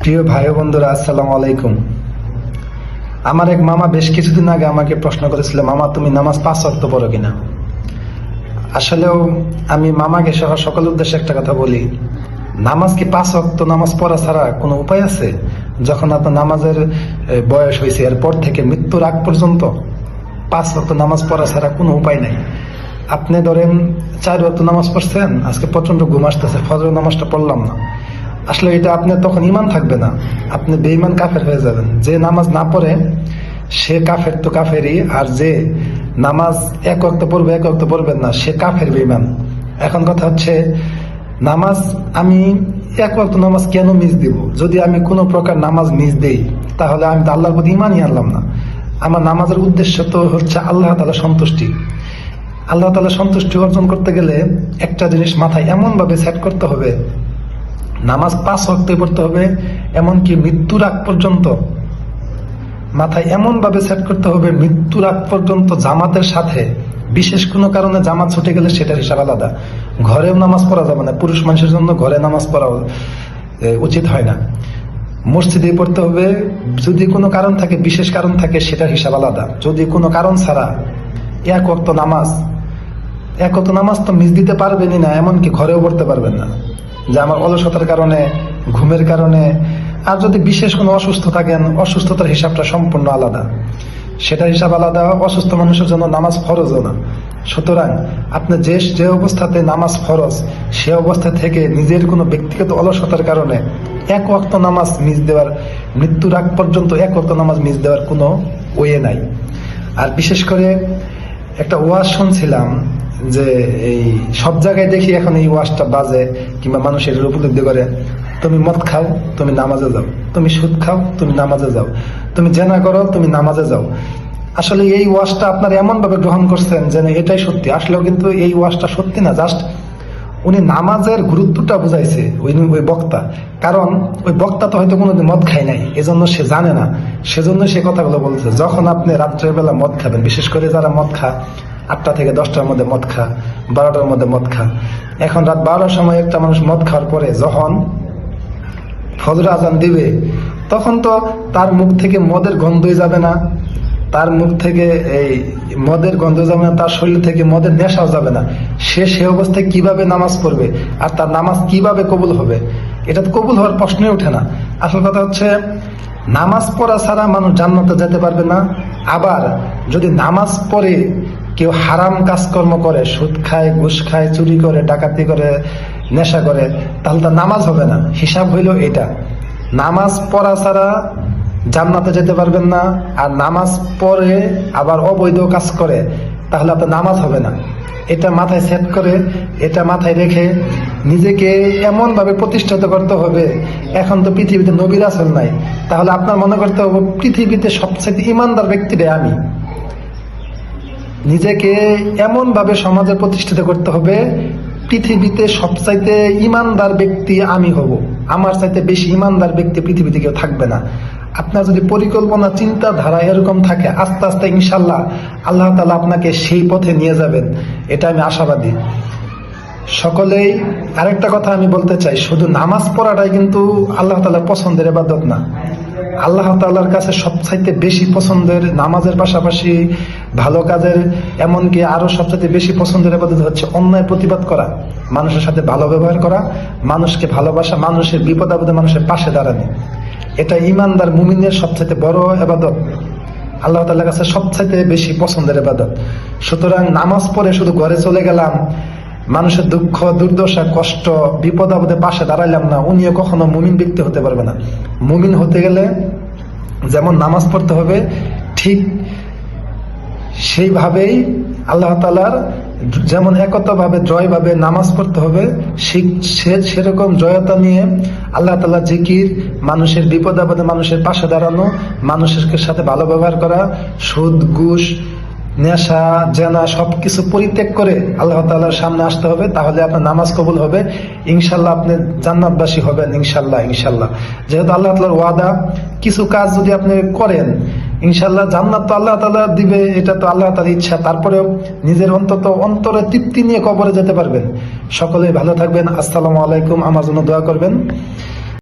প্রিয় ভাই ও বন্ধুরা, আসসালামু আলাইকুম। আমার এক মামা বেশ কিছুদিন আগে আমাকে প্রশ্ন করেছিল, মামা তুমি নামাজ 5 ওয়াক্ত পড়ো কিনা। আসলেও আমি মামাকে সহ সকলের উদ্দেশ্যে একটা কথা বলি, নামাজ কি 5 ওয়াক্ত নামাজ পড়া ছাড়া কোনো উপায় আছে? যখন আপনার নামাজের বয়স হয়েছে এরপর থেকে মৃত্যুর আগ পর্যন্ত 5 ওয়াক্ত নামাজ পড়া ছাড়া কোনো উপায় নাই। আপনি ধরেন 4 ওয়াক্ত নামাজ পড়ছেন, আজকে প্রচন্ড ঘুম আসতেছে, ফজর নামাজটা পড়লাম না, আসলে এটা আপনার তখন ইমান থাকবে না, আপনি বেঈমান কাফের হয়ে যাবেন। যে নামাজ না পড়ে সে কাফের তো কাফেরই, আর যে নামাজ 1 ওয়াক্ত পড়বে 1 ওয়াক্ত পড়বেন না সে কাফের বেঈমান। এখন কথা হচ্ছে, নামাজ আমি 1 ওয়াক্ত নামাজ কেন মিস দিব? যদি আমি কোনো প্রকার নামাজ মিস দেই তাহলে আমি তো আল্লাহর প্রতি ইমানই আনলাম না। আমার নামাজের উদ্দেশ্য তো হচ্ছে আল্লাহ তাআলা সন্তুষ্টি। আল্লাহ তাআলা সন্তুষ্টি অর্জন করতে গেলে একটা জিনিস মাথায় এমন ভাবে সেট করতে হবে, নামাজ 5 ওয়াক্ত পড়তে হবে, এমনকি মৃত্যুর আগ পর্যন্ত মাথায় এমন ভাবে সেট করতে হবে, মৃত্যুর আগ পর্যন্ত জামাতের সাথে। বিশেষ কোনো কারণে জামাত ছুটে গেলে সেটার হিসাব আলাদা। ঘরেও নামাজ পড়া যাবে না, পুরুষ মানুষের জন্য ঘরে নামাজ পড়া উচিত হয় না, মসজিদে পড়তে হবে। যদি কোনো কারণ থাকে, বিশেষ কারণ থাকে, সেটার হিসাব আলাদা। যদি কোনো কারণ ছাড়া 1 ওয়াক্ত নামাজ তো মিস দিতে পারবেনই না, এমনকি ঘরেও পড়তে পারবেন না, যে আমার অলসতার কারণে, ঘুমের কারণে। আর যদি বিশেষ কোনো অসুস্থ থাকেন, অসুস্থতার হিসাবটা সম্পূর্ণ আলাদা, সেটার হিসাব আলাদা। অসুস্থ মানুষের জন্য নামাজ ফরজও না। সুতরাং আপনি যে অবস্থাতে নামাজ ফরজ, সে অবস্থা থেকে নিজের কোনো ব্যক্তিগত অলসতার কারণে 1 ওয়াক্ত নামাজ মিস দেওয়ার, মৃত্যুর আগ পর্যন্ত 1 ওয়াক্ত নামাজ মিস দেওয়ার কোনো ওয়ে নাই। আর বিশেষ করে একটা ওয়াজ শুনছিলাম, যে এই সব জায়গায় দেখি এখন এই ওয়াজটা বাজে, কিংবা মানুষের উপলব্ধি করে, তুমি মদ খাও তুমি নামাজে যাও, তুমি সুদ খাও তুমি নামাজে যাও, তুমি জেনা করো তুমি নামাজে যাও। আসলে এই ওয়াজটা আপনারা এমন ভাবে গ্রহণ করছেন যেন এটাই সত্যি। আসলেও কিন্তু এই ওয়াজটা সত্যি না, জাস্ট উনি নামাজের গুরুত্বটা বুঝাইছে ওই বক্তা। কারণ ওই বক্তা তো হয়তো কোনোদিন মদ খায় নাই, এজন্য সে জানে না, সেজন্য সে কথাগুলো বলছে। যখন আপনি রাত্রের বেলা মদ খাবেন, বিশেষ করে যারা মদ খা 8টা থেকে 10টার মধ্যে মদ খা, 12টার মধ্যে মদ খা, এখন রাত 12টার সময় একটা মানুষ মদ খাওয়ার পরে যখন ফজর আজান দিবে, তখন তো তার মুখ থেকে মদের গন্ধই যাবে না, তার মুখ থেকে এই মদের গন্ধ যাবে না, তার শরীর থেকে মদের নেশাও যাবে না। সে অবস্থায় কিভাবে নামাজ পড়বে, আর তার নামাজ কিভাবে কবুল হবে? এটা তো কবুল হওয়ার প্রশ্নই ওঠে না। আসল কথা হচ্ছে, নামাজ পড়া ছাড়া মানুষ জান্নাতে যেতে পারবে না। আবার যদি নামাজ পড়ে কেউ হারাম কাজকর্ম করে, সুদ খায়, ঘুষ খায়, চুরি করে, ডাকাতি করে, নেশা করে, তাহলে তার নামাজ হবে না। হিসাব হইল এটা, নামাজ পড়া ছাড়া জান্নাতে যেতে পারবেন না। আর নামাজ পড়ে আবার অবৈধ কাজ করে, তাহলে আপনার নামাজ হবে না। এটা মাথায় সেট করে, এটা মাথায় রেখে নিজেকে এমন ভাবে প্রতিষ্ঠিত করতে হবে। এখন তো পৃথিবীতে নবী রাসূল নাই, তাহলে আপনার মনে করতে হবে পৃথিবীতে সবচেয়ে ইমানদার ব্যক্তিটাই আমি। নিজেকে এমন ভাবে সমাজে প্রতিষ্ঠিত করতে হবে, পৃথিবীতে সবচাইতে ইমানদার ব্যক্তি আমি হব, আমার চাইতে বেশি ইমানদার ব্যক্তি পৃথিবীতে কেউ থাকবে না। আপনার যদি পরিকল্পনা, চিন্তাধারা এরকম থাকে, আস্তে আস্তে ইনশাল্লাহ আল্লাহ তাআলা আপনাকে সেই পথে নিয়ে যাবেন, এটা আমি আশাবাদী। সকলেই আরেকটা কথা আমি বলতে চাই, শুধু নামাজ পড়াটাই কিন্তু আল্লাহ তাআলার পছন্দের ইবাদত না। আল্লাহ তাআলার কাছে সবচাইতে বেশি পছন্দের, নামাজের পাশাপাশি ভালো কাজের, এমনকি আরো সবচাইতে বেশি পছন্দের ইবাদত হচ্ছে অন্যায় প্রতিবাদ করা, মানুষের সাথে ভালো ব্যবহার করা, মানুষকে ভালোবাসা, মানুষের বিপদ আপদে মানুষের পাশে দাঁড়ানো। এটা ইমানদার মুমিনের সবচাইতে বড় ইবাদত, আল্লাহ তাআলার কাছে সবচাইতে বেশি পছন্দের ইবাদত। সুতরাং নামাজ পড়ে শুধু ঘরে চলে গেলাম, মানুষের দুঃখ, দুর্দশা, কষ্ট, বিপদ আপদে পাশে দাঁড়াইলাম না, উনিও কখনো মুমিন ব্যক্তি হতে পারবে না। মুমিন হতে গেলে যেমন নামাজ পড়তে হবে, ঠিক সেইভাবেই আল্লাহ তাআলার যেমন একতাভাবে জয়ভাবে নামাজ পড়তে হবে, সেরকম জয়তা নিয়ে আল্লাহ তাআলা জিকির, মানুষের বিপদ আপদে মানুষের পাশে দাঁড়ানো, মানুষের সাথে ভালো ব্যবহার করা, সুদ, ঘুষ, নেশা, জেনা সবকিছু পরিত্যাগ করে আল্লাহ তাআলার সামনে আসতে হবে। তাহলে আপনার নামাজ কবুল হবে, ইনশাল্লাহ আপনি জান্নাতবাসী হবেন, ইনশাল্লাহ। যেহেতু আল্লাহ তাআলার ওয়াদা, কিছু কাজ যদি আপনি করেন ইনশাল্লাহ জান্নাত তো আল্লাহ তাআলা দিবে, এটা তো আল্লাহ তাআলার ইচ্ছা। তারপরেও নিজের অন্তরে তৃপ্তি নিয়ে কবরে যেতে পারবেন। সকলেই ভালো থাকবেন। আসসালামু আলাইকুম। আমার জন্য দোয়া করবেন।